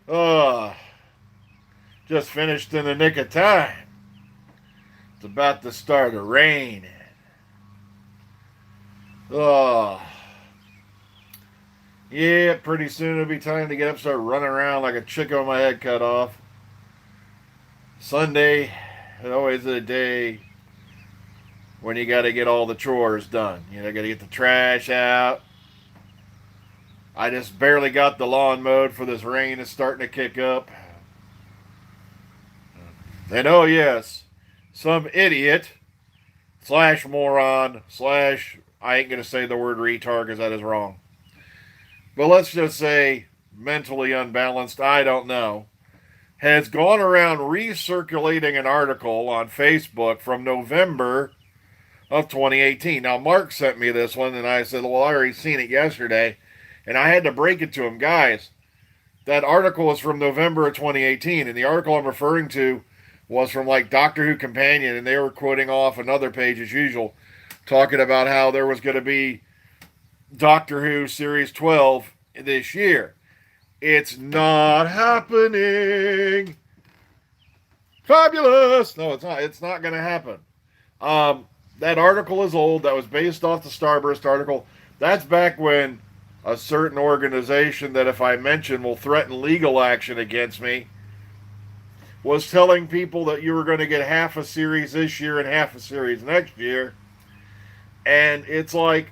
Oh, just finished in the nick of time. It's about to start to rain. Oh, yeah, pretty soon it'll be time to get up and start running around like a chicken with my head cut off. Sunday is always a day when you got to get all the chores done. You know, got to get the trash out. I just barely got the lawn mowed for this rain is starting to kick up. And oh, yes, some idiot slash moron slash, I ain't going to say the word retard because that is wrong. But let's just say mentally unbalanced, I don't know, has gone around recirculating an article on Facebook from November of 2018. Now, Mark sent me this one, and I said, well, I already seen it yesterday. And I had to break it to him. Guys, that article is from November of 2018, and the article I'm referring to was from like Doctor Who Companion, and they were quoting off another page as usual, talking about how there was going to be Doctor Who Series 12 this year. It's not happening. Fabulous. No, it's not. It's not going to happen. That article is old. That was based off the Starburst article. That's back when a certain organization that, if I mention, will threaten legal action against me, was telling people that you were going to get half a series this year and half a series next year. And it's like,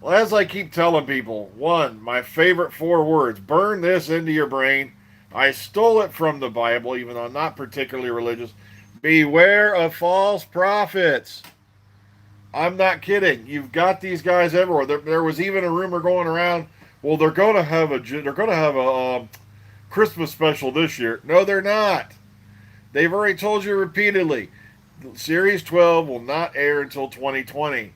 well, as I keep telling people, one, my favorite 4 words, burn this into your brain. I stole it from the Bible, even though I'm not particularly religious. Beware of false prophets. I'm not kidding. You've got these guys everywhere. There was even a rumor going around. Well, they're going to have a Christmas special this year. No, they're not. They've already told you repeatedly. Series 12 will not air until 2020.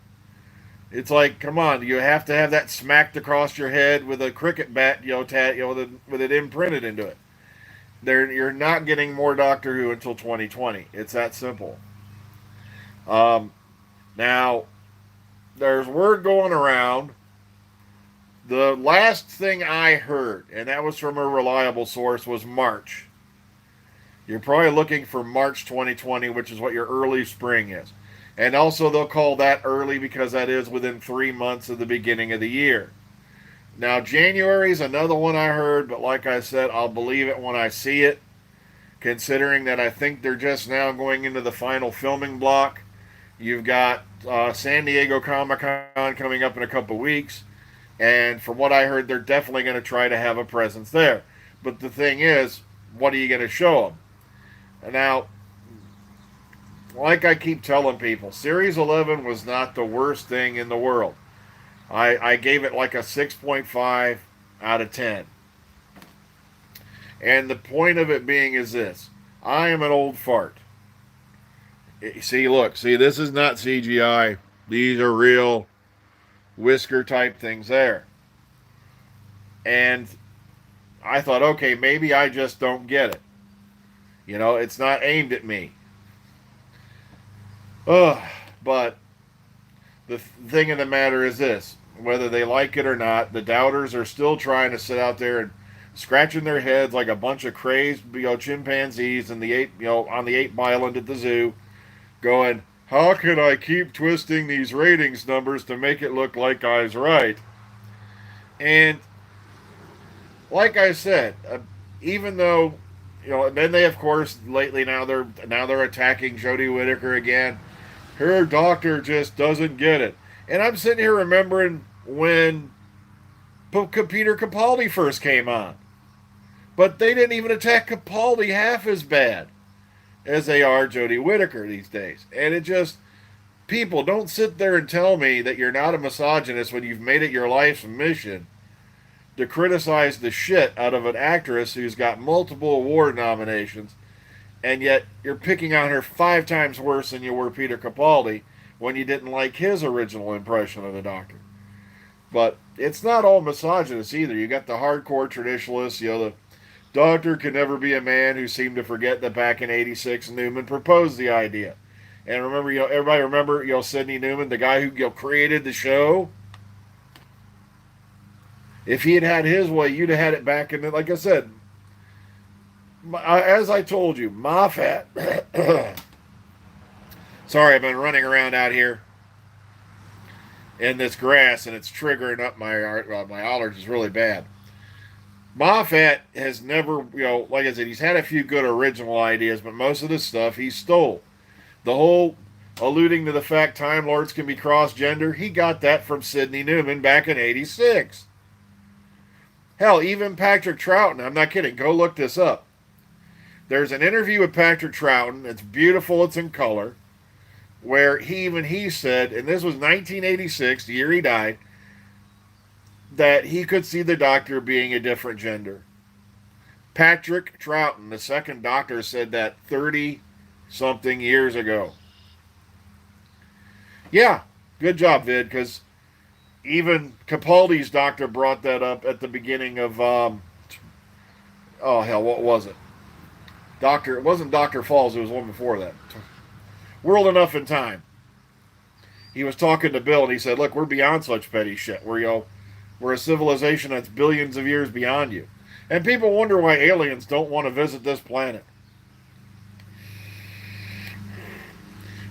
It's like, come on, you have to have that smacked across your head with a cricket bat, with it imprinted into it. You're not getting more Doctor Who until 2020. It's that simple. Now, there's word going around. The last thing I heard, and that was from a reliable source, was March. You're probably looking for March 2020, which is what your early spring is. And also, they'll call that early because that is within 3 months of the beginning of the year. Now, January is another one I heard, but like I said, I'll believe it when I see it, considering that I think they're just now going into the final filming block. You've got San Diego Comic-Con coming up in a couple weeks, and from what I heard, they're definitely going to try to have a presence there. But the thing is, what are you going to show them? Now, like I keep telling people, Series 11 was not the worst thing in the world. I gave it like a 6.5 out of 10. And the point of it being is this. I am an old fart. See, look. See, this is not CGI. These are real whisker type things there. And I thought, okay, maybe I just don't get it. You know, it's not aimed at me. But the thing of the matter is this. Whether they like it or not, the doubters are still trying to sit out there and scratching their heads like a bunch of crazed, chimpanzees in the on the ape island at the zoo, going, how can I keep twisting these ratings numbers to make it look like I was right? And like I said, even though, and then they, of course, lately now they're attacking Jodie Whittaker again. Her doctor just doesn't get it. And I'm sitting here remembering when Peter Capaldi first came on. But they didn't even attack Capaldi half as bad as they are Jodie Whittaker these days. And it just, people, don't sit there and tell me that you're not a misogynist when you've made it your life's mission to criticize the shit out of an actress who's got multiple award nominations, and yet you're picking on her 5 times worse than you were Peter Capaldi when you didn't like his original impression of the Doctor. But it's not all misogynist either. You got the hardcore traditionalists, the Doctor can never be a man, who seemed to forget that back in '86 Newman proposed the idea. And remember, everybody remember, Sidney Newman, the guy who created the show? If he had had his way, you'd have had it back in the, like I said, as I told you, Moffat. Sorry, I've been running around out here in this grass, and it's triggering up my allergies really bad. Moffat has never, like I said, he's had a few good original ideas, but most of the stuff he stole. The whole alluding to the fact Time Lords can be cross-gender, he got that from Sidney Newman back in '86. Hell, even Patrick Troughton, I'm not kidding, go look this up. There's an interview with Patrick Troughton, it's beautiful, it's in color, where he said, and this was 1986, the year he died, that he could see the Doctor being a different gender. Patrick Troughton, the second Doctor, said that 30-something years ago. Yeah, good job, Vid, because even Capaldi's Doctor brought that up at the beginning of, what was it? It wasn't Dr. Falls, it was one before that. World Enough in Time. He was talking to Bill, and he said, look, we're beyond such petty shit. We're a civilization that's billions of years beyond you. And people wonder why aliens don't want to visit this planet.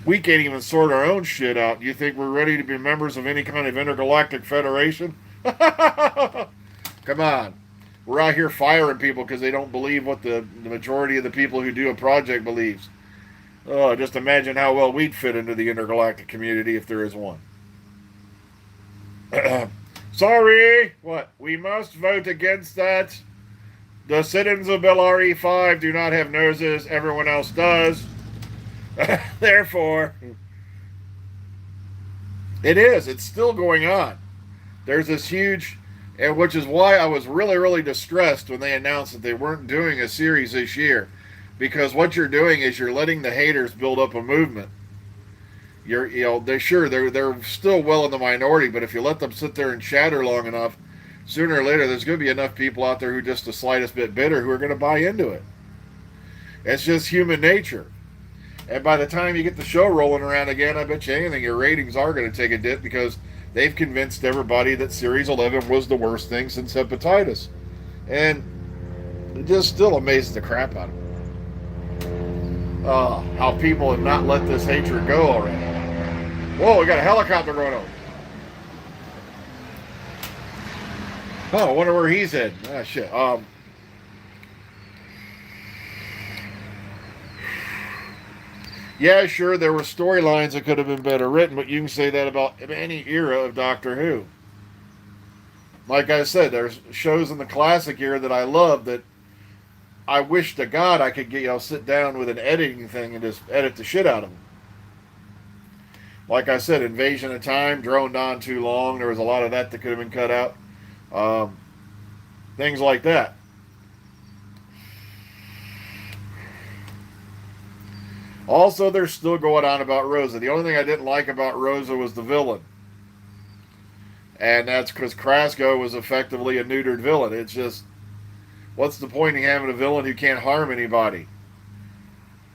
We can't even sort our own shit out. Do you think we're ready to be members of any kind of intergalactic federation? Come on. We're out here firing people because they don't believe what the majority of the people who do a project believes. Oh, just imagine how well we'd fit into the intergalactic community if there is one. Sorry, what? We must vote against that. The citizens of Bill RE5 do not have noses. Everyone else does. Therefore, it's still going on. There's this huge, and which is why I was really, really distressed when they announced that they weren't doing a series this year. Because what you're doing is you're letting the haters build up a movement. They're still well in the minority, but if you let them sit there and chatter long enough, sooner or later there's going to be enough people out there who are just the slightest bit bitter who are going to buy into it. It's just human nature. And by the time you get the show rolling around again, I bet you anything, your ratings are going to take a dip because they've convinced everybody that Series 11 was the worst thing since hepatitis. And it just still amazes the crap out of me. How people have not let this hatred go already. Whoa, we got a helicopter going over. Oh, I wonder where he's heading. Ah, shit. Yeah, sure, there were storylines that could have been better written, but you can say that about any era of Doctor Who. Like I said, there's shows in the classic era that I love that I wish to God I could sit down with an editing thing and just edit the shit out of them. Like I said, Invasion of Time droned on too long. There was a lot of that could have been cut out. Things like that. Also, they're still going on about Rosa. The only thing I didn't like about Rosa was the villain. And that's because Krasko was effectively a neutered villain. It's just, what's the point in having a villain who can't harm anybody?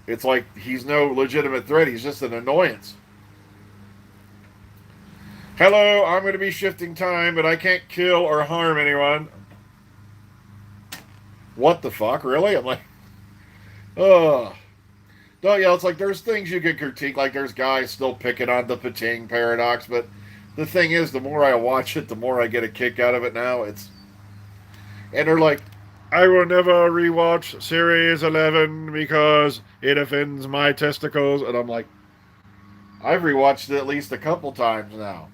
It's like he's no legitimate threat. He's just an annoyance. Hello, I'm going to be shifting time, but I can't kill or harm anyone. What the fuck? Really? I'm like, ugh. No, it's like there's things you can critique. Like there's guys still picking on the Pating paradox, but the thing is, the more I watch it, the more I get a kick out of it now. And they're like, I will never rewatch Series 11 because it offends my testicles. And I'm like, I've rewatched it at least a couple times now.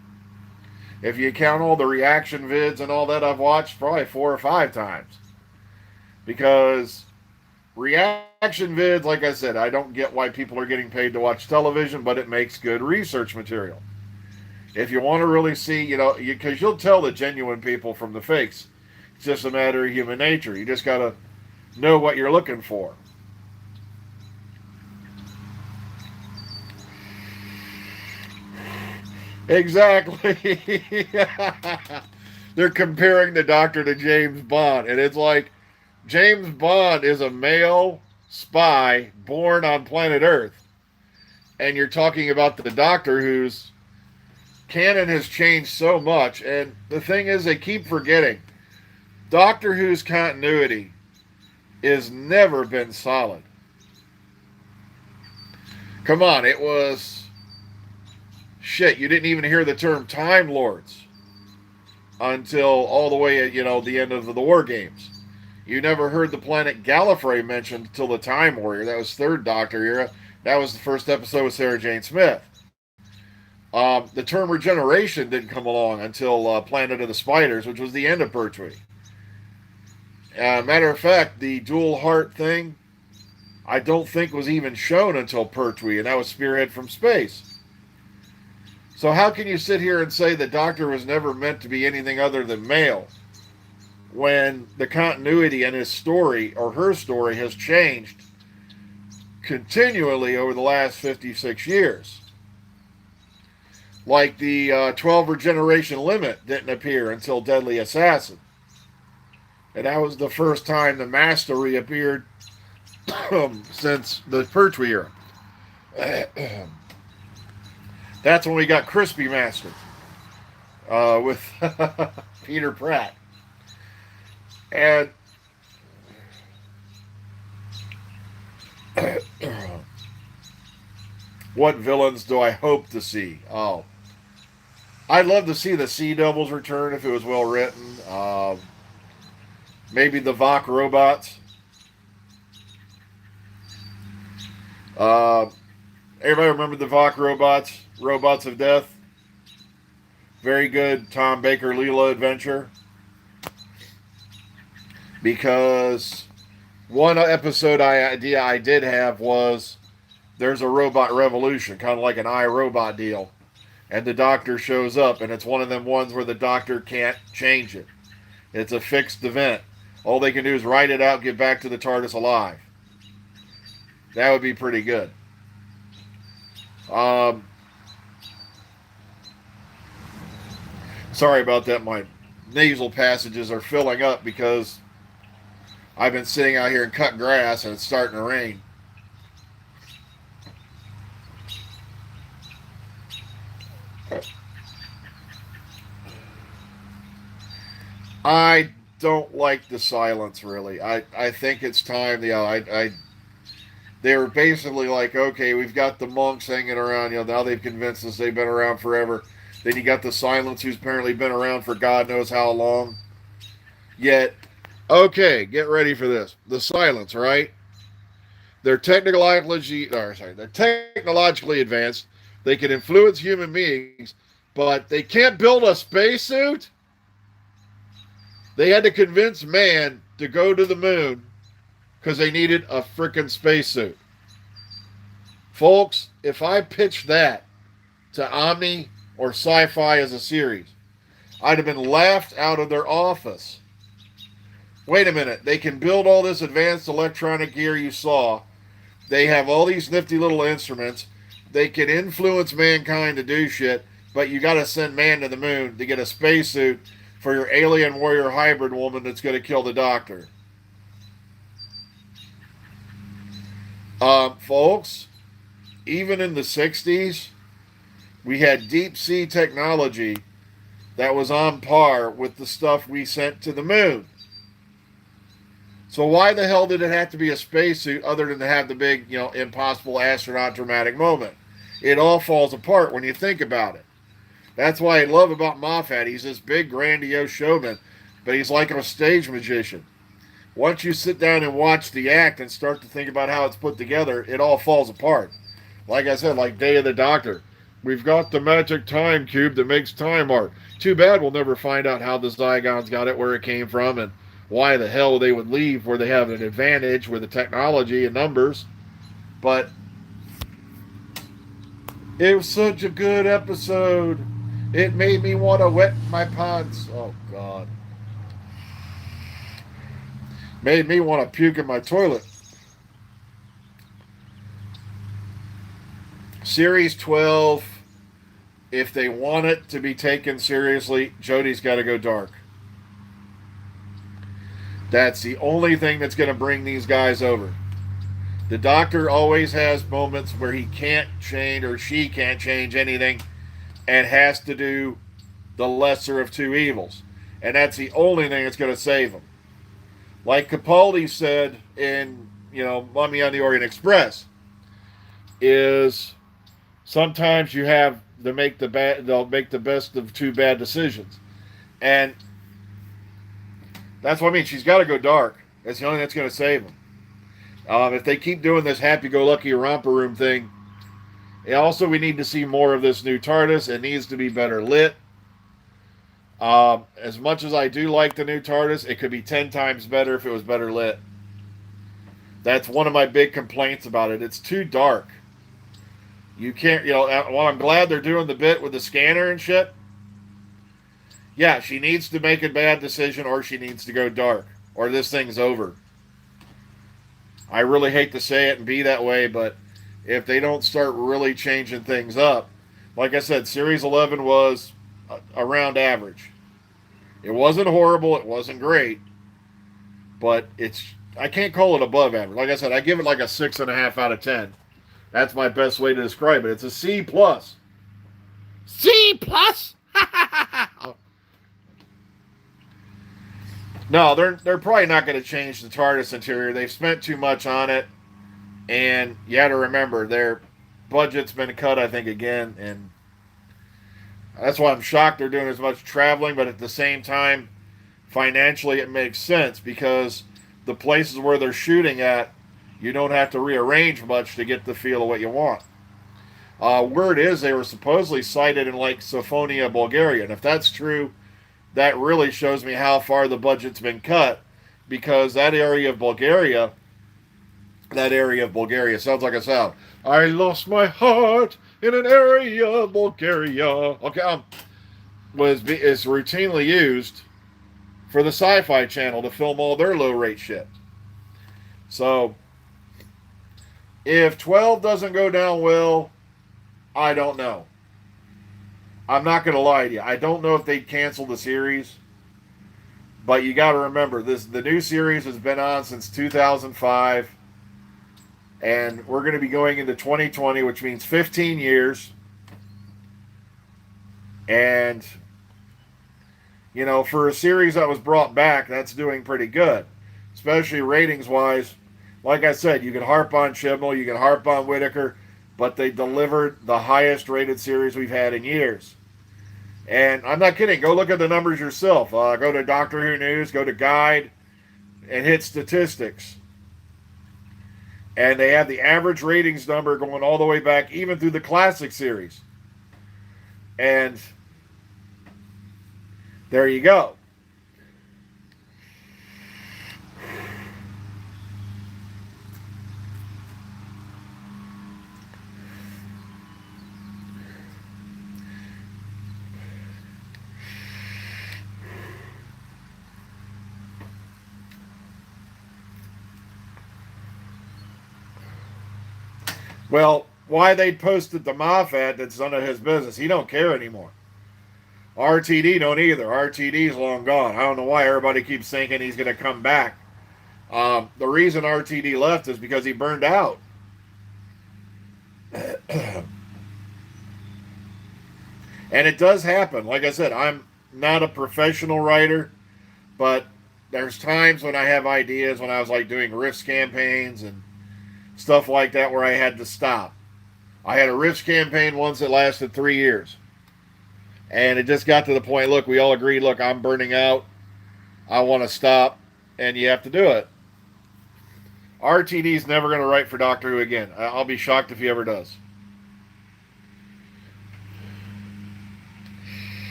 If you count all the reaction vids and all that I've watched, probably 4 or 5 times. Because reaction vids, like I said, I don't get why people are getting paid to watch television, but it makes good research material. If you want to really see, because you'll tell the genuine people from the fakes. It's just a matter of human nature. You just got to know what you're looking for. Exactly. They're comparing the Doctor to James Bond, and it's like, James Bond is a male spy born on planet Earth. And you're talking about the Doctor whose canon has changed so much. And the thing is, they keep forgetting. Doctor Who's continuity has never been solid. Come on, it was... Shit, you didn't even hear the term Time Lords until all the way at, the end of the War Games. You never heard the planet Gallifrey mentioned until the Time Warrior. That was third Doctor era. That was the first episode with Sarah Jane Smith. The term regeneration didn't come along until Planet of the Spiders, which was the end of Pertwee. Matter of fact, the dual heart thing, I don't think was even shown until Pertwee, and that was Spearhead from Space. So how can you sit here and say the Doctor was never meant to be anything other than male when the continuity in his story, or her story, has changed continually over the last 56 years? Like the 12 regeneration limit didn't appear until Deadly Assassin. And that was the first time the Master reappeared since the Pertwee era. That's when we got Crispy Master with Peter Pratt. And what villains do I hope to see? Oh, I'd love to see the Sea Devils return if it was well written. Maybe the Vok robots. Everybody remember the Vok robots? Robots of Death. Very good Tom Baker Leela adventure. Because one episode idea I did have was there's a robot revolution, kind of like an iRobot deal. And the Doctor shows up, and it's one of them ones where the Doctor can't change it. It's a fixed event. All they can do is write it out, get back to the TARDIS alive. That would be pretty good. Sorry about that. My nasal passages are filling up because I've been sitting out here and cutting grass, and it's starting to rain. I don't like the silence, really. I think it's time. They were basically like, okay, we've got the monks hanging around. Now they've convinced us they've been around forever. Then you got the silence, who's apparently been around for God knows how long. Yet, okay, get ready for this. The silence, right? They're technologically advanced. They can influence human beings, but they can't build a spacesuit. They had to convince man to go to the moon because they needed a frickin' spacesuit. Folks, if I pitched that to Omni or Sci-Fi as a series, I'd have been laughed out of their office. Wait a minute, they can build all this advanced electronic gear you saw. They have all these nifty little instruments. They can influence mankind to do shit, but you got to send man to the moon to get a spacesuit for your alien warrior hybrid woman that's going to kill the Doctor. Folks, even in the 60s, we had deep sea technology that was on par with the stuff we sent to the moon. So why the hell did it have to be a spacesuit other than to have the big, impossible astronaut dramatic moment? It all falls apart when you think about it. That's why I love about Moffat. He's this big, grandiose showman, but he's like a stage magician. Once you sit down and watch the act and start to think about how it's put together, it all falls apart. Like I said, like Day of the Doctor. We've got the magic time cube that makes time art. Too bad we'll never find out how the Zygons got it, where it came from, and why the hell they would leave where they have an advantage with the technology and numbers. But it was such a good episode. It made me want to wet my pants. Oh, God. Made me want to puke in my toilet. Series 12, if they want it to be taken seriously, Jodie's got to go dark. That's the only thing that's going to bring these guys over. The Doctor always has moments where he can't change, or she can't change anything, and has to do the lesser of two evils. And that's the only thing that's going to save them. Like Capaldi said in, Mummy on the Orient Express, is sometimes you have to make they'll make the best of two bad decisions. And that's what I mean. She's got to go dark. That's the only thing that's going to save them. If they keep doing this happy-go-lucky romper room thing, also we need to see more of this new TARDIS. It needs to be better lit. As much as I do like the new TARDIS, it could be 10 times better if it was better lit. That's one of my big complaints about it. It's too dark. You can't, while I'm glad they're doing the bit with the scanner and shit, yeah, she needs to make a bad decision or she needs to go dark or this thing's over. I really hate to say it and be that way, but if they don't start really changing things up, like I said, Series 11 was around average. It wasn't horrible, it wasn't great, but I can't call it above average. Like I said, I give it like a 6.5 out of 10. That's my best way to describe it. It's a C plus. C plus? No, they're probably not going to change the TARDIS interior. They've spent too much on it, and you got to remember their budget's been cut, I think, again, and that's why I'm shocked they're doing as much traveling. But at the same time, financially, it makes sense because the places where they're shooting at, you don't have to rearrange much to get the feel of what you want. Word is they were supposedly sited in like Sofonia, Bulgaria, and if that's true, that really shows me how far the budget's been cut, because that area of Bulgaria sounds like a sound. I lost my heart in an area of Bulgaria. Okay, is routinely used for the Sci-Fi Channel to film all their low-rate shit. So, if 12 doesn't go down well, I don't know. I'm not going to lie to you. I don't know if they'd cancel the series. But you got to remember, the new series has been on since 2005. And we're going to be going into 2020, which means 15 years. And, for a series that was brought back, that's doing pretty good. Especially ratings-wise. Like I said, you can harp on Chibnall, you can harp on Whittaker, but they delivered the highest rated series we've had in years. And I'm not kidding. Go look at the numbers yourself. Go to Doctor Who News, go to Guide, and hit statistics. And they have the average ratings number going all the way back, even through the classic series. And there you go. Well, why they posted the Moffat, that's none of his business. He don't care anymore. RTD don't either. RTD's long gone. I don't know why everybody keeps thinking he's going to come back. The reason RTD left is because he burned out. And it does happen. Like I said, I'm not a professional writer, but there's times when I have ideas when I was like doing riffs campaigns and stuff like that where I had to stop. I had a riffs campaign once that lasted 3 years. And it just got to the point, look, we all agreed, look, I'm burning out. I want to stop. And you have to do it. RTD's never going to write for Doctor Who again. I'll be shocked if he ever does.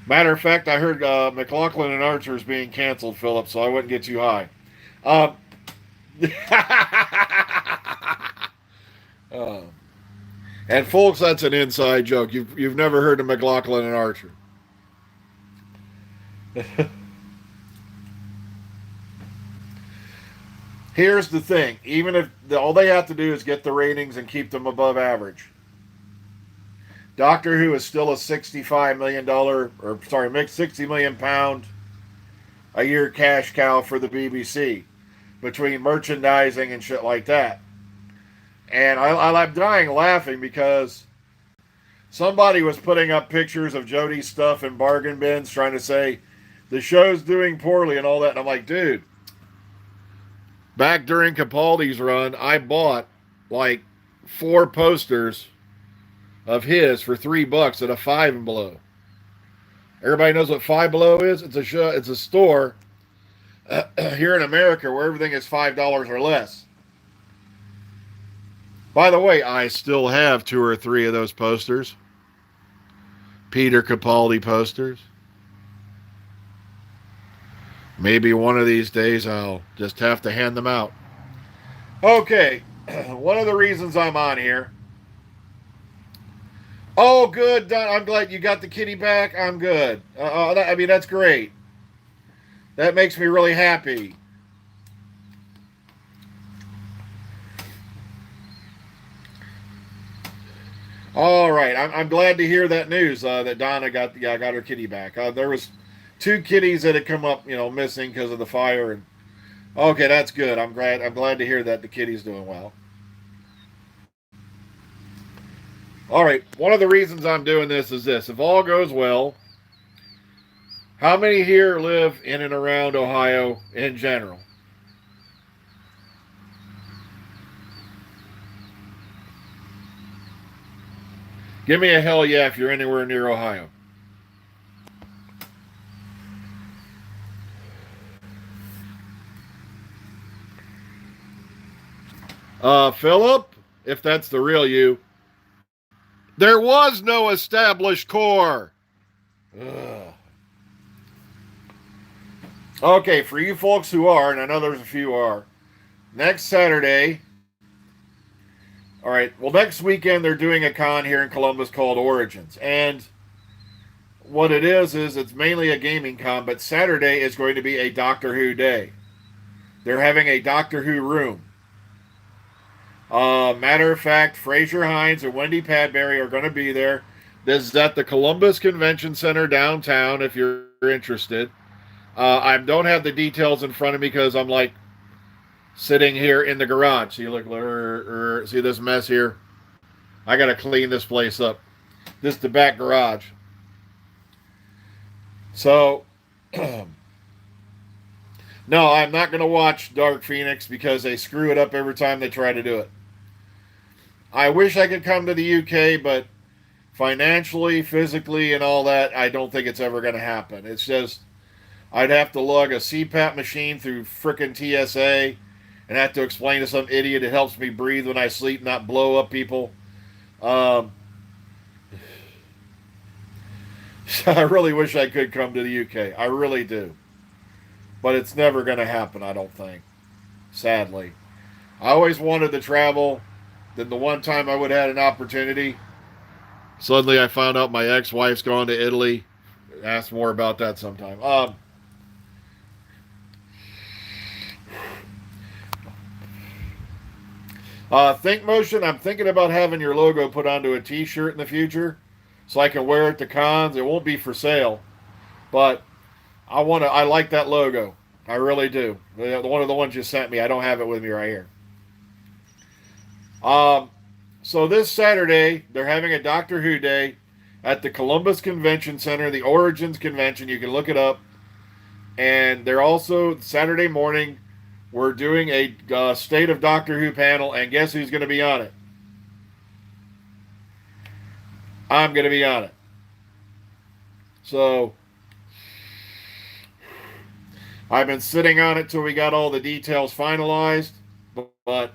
Matter of fact, I heard McLaughlin and Archer is being canceled, Philip, so I wouldn't get too high. And folks, that's an inside joke. You've never heard of McLaughlin and Archer. Here's the thing. Even if all they have to do is get the ratings and keep them above average, Doctor Who is still a $65 million, £60 million a year cash cow for the BBC, between merchandising and shit like that. And I'm dying laughing because Somebody was putting up pictures of Jodie's stuff in bargain bins trying to say the show's doing poorly and all that. And I'm like, dude, back during Capaldi's run, I bought like 4 posters of his for $3 at a Five and Below. Everybody knows what Five Below is? It's a show, it's a store here in America where everything is $5 or less. By the way, I still have 2 or 3 of those posters. Peter Capaldi posters. Maybe one of these days I'll just have to hand them out. Okay, one of the reasons I'm on here. Oh, good. I'm glad you got the kitty back. I'm good. That's great. That makes me really happy. All right, I'm glad to hear that news that Donna got her kitty back. There was 2 kitties that had come up, missing because of the fire. And okay, that's good. I'm glad to hear that the kitty's doing well. All right, one of the reasons I'm doing this is this: if all goes well, how many here live in and around Ohio in general? Give me a hell yeah if you're anywhere near Ohio. Philip, if that's the real you, there was no established core. Ugh. Okay, for you folks who are, and I know there's a few are, next Saturday, all right, well, next weekend they're doing a con here in Columbus called Origins. And what it is it's mainly a gaming con, but Saturday is going to be a Doctor Who day. They're having a Doctor Who room. Matter of fact, Fraser Hines and Wendy Padbury are going to be there. This is at the Columbus Convention Center downtown if you're interested. I don't have the details in front of me because I'm like sitting here in the garage. See, look, see this mess here? I got to clean this place up. This is the back garage. So, no, I'm not going to watch Dark Phoenix because they screw it up every time they try to do it. I wish I could come to the UK, but financially, physically, and all that, I don't think it's ever going to happen. It's just, I'd have to lug a CPAP machine through frickin' TSA and have to explain to some idiot it helps me breathe when I sleep, not blow up people. I really wish I could come to the UK. I really do. But it's never going to happen, I don't think. Sadly. I always wanted to travel. Then the one time I would have had an opportunity, suddenly I found out my ex-wife's gone to Italy. Ask more about that sometime. Think Motion, I'm thinking about having your logo put onto a t-shirt in the future so I can wear it to cons. It won't be for sale, but I like that logo. I really do. One of the ones you sent me. I don't have it with me right here. So this Saturday, they're having a Doctor Who day at the Columbus Convention Center, the Origins Convention. You can look it up. And they're also, Saturday morning, we're doing a State of Doctor Who panel, and guess who's going to be on it? I'm going to be on it. So, I've been sitting on it till we got all the details finalized, but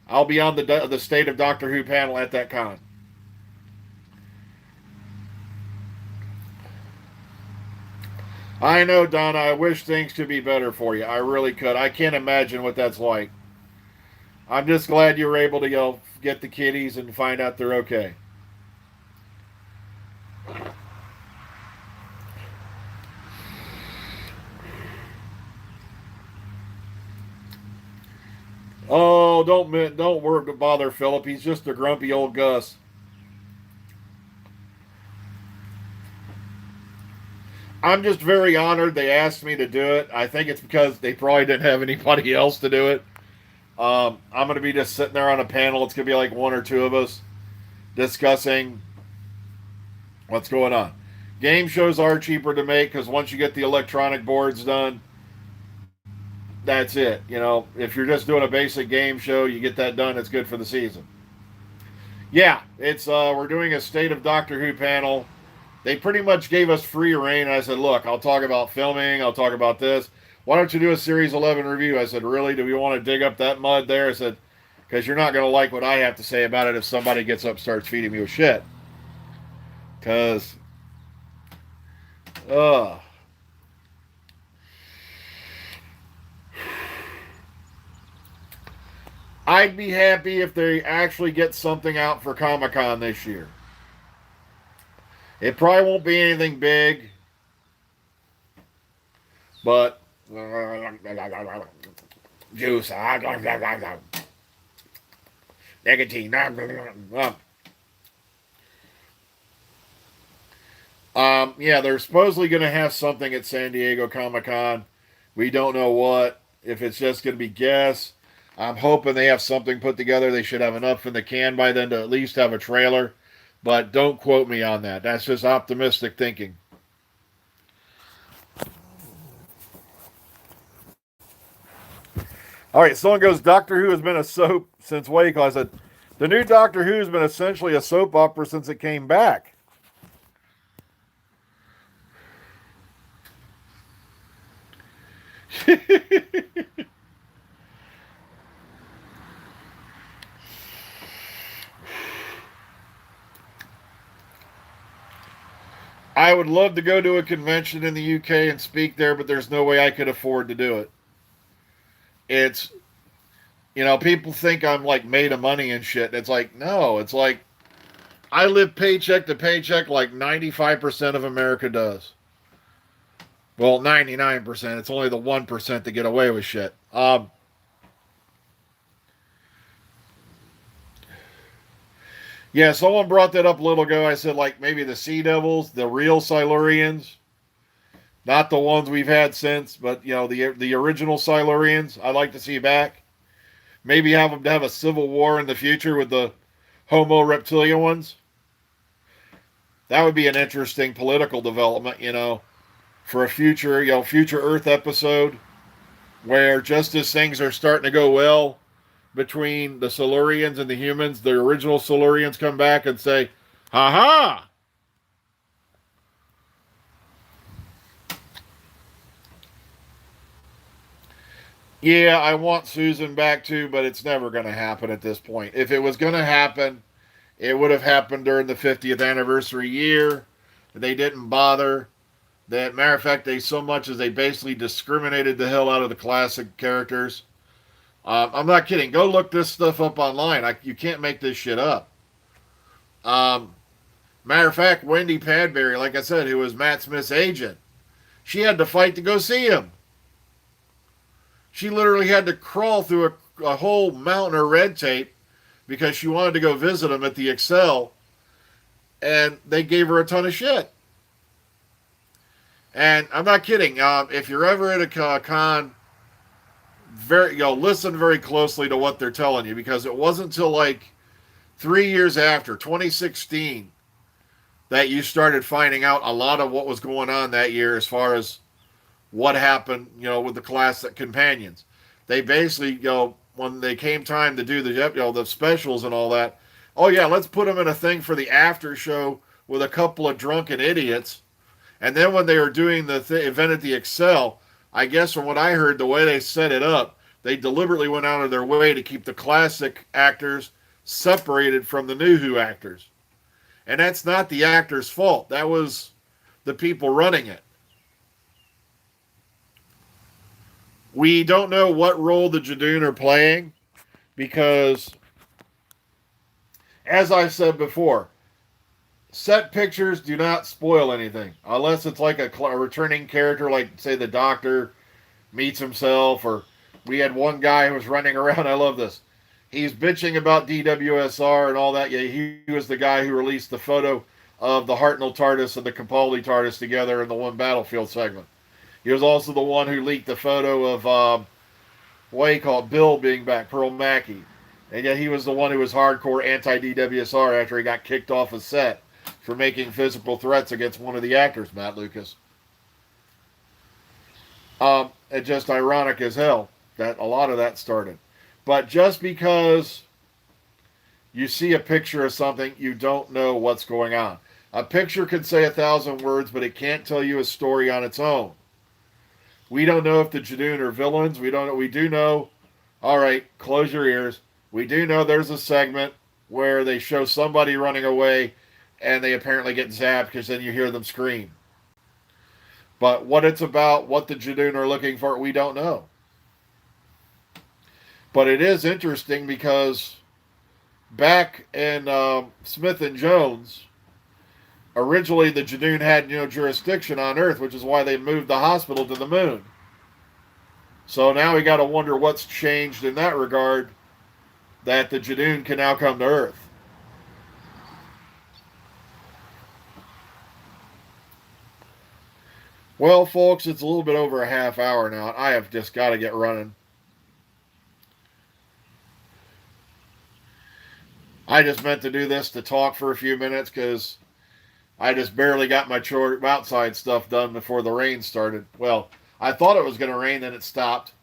I'll be on the State of Doctor Who panel at that con. I know, Donna, I wish things could be better for you. I really could. I can't imagine what that's like. I'm just glad you were able to get the kitties and find out they're okay. Oh, don't bother Philip. He's just a grumpy old Gus. I'm just very honored they asked me to do it. I think it's because they probably didn't have anybody else to do it. I'm going to be just sitting there on a panel. It's going to be like 1 or 2 of us discussing What's going on? Game shows are cheaper to make because once you get the electronic boards done, that's it. You know, if you're just doing a basic game show, you get that done, it's good for the season. Yeah, it's we're doing a State of Doctor Who panel. They pretty much gave us free reign. I said, look, I'll talk about filming, I'll talk about this. Why don't you do a Series 11 review? I said, really? Do we want to dig up that mud there? I said, because you're not going to like what I have to say about it if somebody gets up and starts feeding me with shit. Because, uh, I'd be happy if they actually get something out for Comic Con this year. It probably won't be anything big, but juice, nicotine. Yeah, they're supposedly going to have something at San Diego Comic Con. We don't know what. If it's just going to be guess, I'm hoping they have something put together. They should have enough in the can by then to at least have a trailer. But don't quote me on that. That's just optimistic thinking. All right, someone goes, Doctor Who has been a soap since Waco. I said, the new Doctor Who has been essentially a soap opera since it came back. I would love to go to a convention in the UK and speak there, but there's no way I could afford to do it. It's, people think I'm like made of money and shit. It's like, no, it's like I live paycheck to paycheck like 95% of America does. Well, 99%. It's only the 1% that get away with shit. Yeah, someone brought that up a little ago. I said, like, maybe the Sea Devils, the real Silurians, not the ones we've had since, but, the original Silurians, I'd like to see back. Maybe have them to have a civil war in the future with the Homo reptilian ones. That would be an interesting political development, for a future Earth episode where just as things are starting to go well between the Silurians and the humans, the original Silurians come back and say, "Ha ha!" Yeah, I want Susan back too, but it's never going to happen at this point. If it was going to happen, it would have happened during the 50th anniversary year. They didn't bother. That matter of fact, they so much as they basically discriminated the hell out of the classic characters. I'm not kidding. Go look this stuff up online. You can't make this shit up. Um, Matter of fact, Wendy Padbury, like I said, who was Matt Smith's agent, she had to fight to go see him. She literally had to crawl through a whole mountain of red tape because she wanted to go visit him at the Excel, and they gave her a ton of shit. And I'm not kidding. If you're ever at a con, listen very closely to what they're telling you, because it wasn't until like 3 years after 2016 that you started finding out a lot of what was going on that year as far as what happened, with the classic companions. They basically, when they came time to do the specials and all that, oh yeah, let's put them in a thing for the after show with a couple of drunken idiots. And then when they were doing the event at the Excel, I guess from what I heard, the way they set it up, they deliberately went out of their way to keep the classic actors separated from the new Who actors. And that's not the actor's fault. That was the people running it. We don't know what role the Jadoon are playing because, as I've said before, set pictures do not spoil anything unless it's like a returning character, like, say, the Doctor meets himself, or we had one guy who was running around. I love this. He's bitching about DWSR and all that. Yeah, he was the guy who released the photo of the Hartnell TARDIS and the Capaldi TARDIS together in the one Battlefield segment. He was also the one who leaked the photo of, what you call it, Bill being back, Pearl Mackie. And yet he was the one who was hardcore anti-DWSR after he got kicked off a set. for making physical threats against one of the actors, Matt Lucas. It's just ironic as hell that a lot of that started. But just because you see a picture of something, you don't know what's going on. A picture can say 1,000 words, but it can't tell you a story on its own. We don't know if the Jadoon are villains. We don't know. We do know. All right, close your ears. We do know there's a segment where they show somebody running away, and they apparently get zapped because then you hear them scream. But what it's about, what the Jadoon are looking for, we don't know. But it is interesting because back in Smith and Jones, originally the Jadoon had no jurisdiction on Earth, which is why they moved the hospital to the moon. So now we got to wonder what's changed in that regard, that the Jadoon can now come to Earth. Well, folks, it's a little bit over a half hour now. I have just got to get running. I just meant to do this to talk for a few minutes because I just barely got my outside stuff done before the rain started. Well, I thought it was going to rain, then it stopped.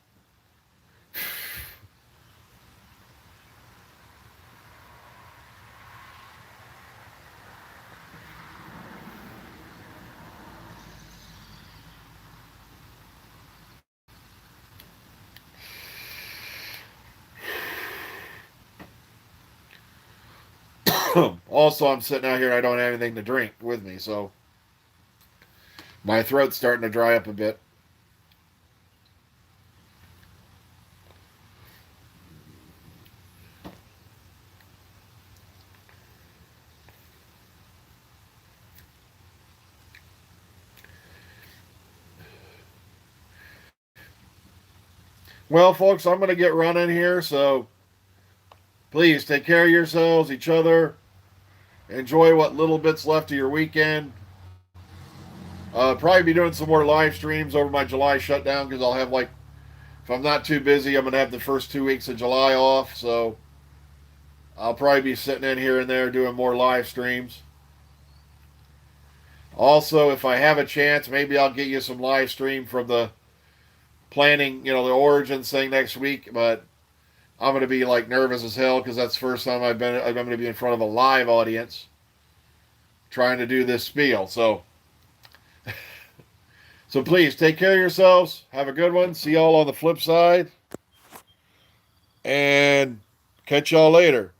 Also, I'm sitting out here and I don't have anything to drink with me, so my throat's starting to dry up a bit. Well, folks, I'm going to get running here, so please take care of yourselves, each other. Enjoy what little bits left of your weekend. Probably be doing some more live streams over my July shutdown because I'll have, like, if I'm not too busy, I'm going to have the first 2 weeks of July off, so I'll probably be sitting in here and there doing more live streams. Also, if I have a chance, maybe I'll get you some live stream from the planning, the Origins thing next week, but I'm going to be like nervous as hell because that's the first time I'm going to be in front of a live audience trying to do this spiel. So please take care of yourselves. Have a good one. See y'all on the flip side. And catch y'all later.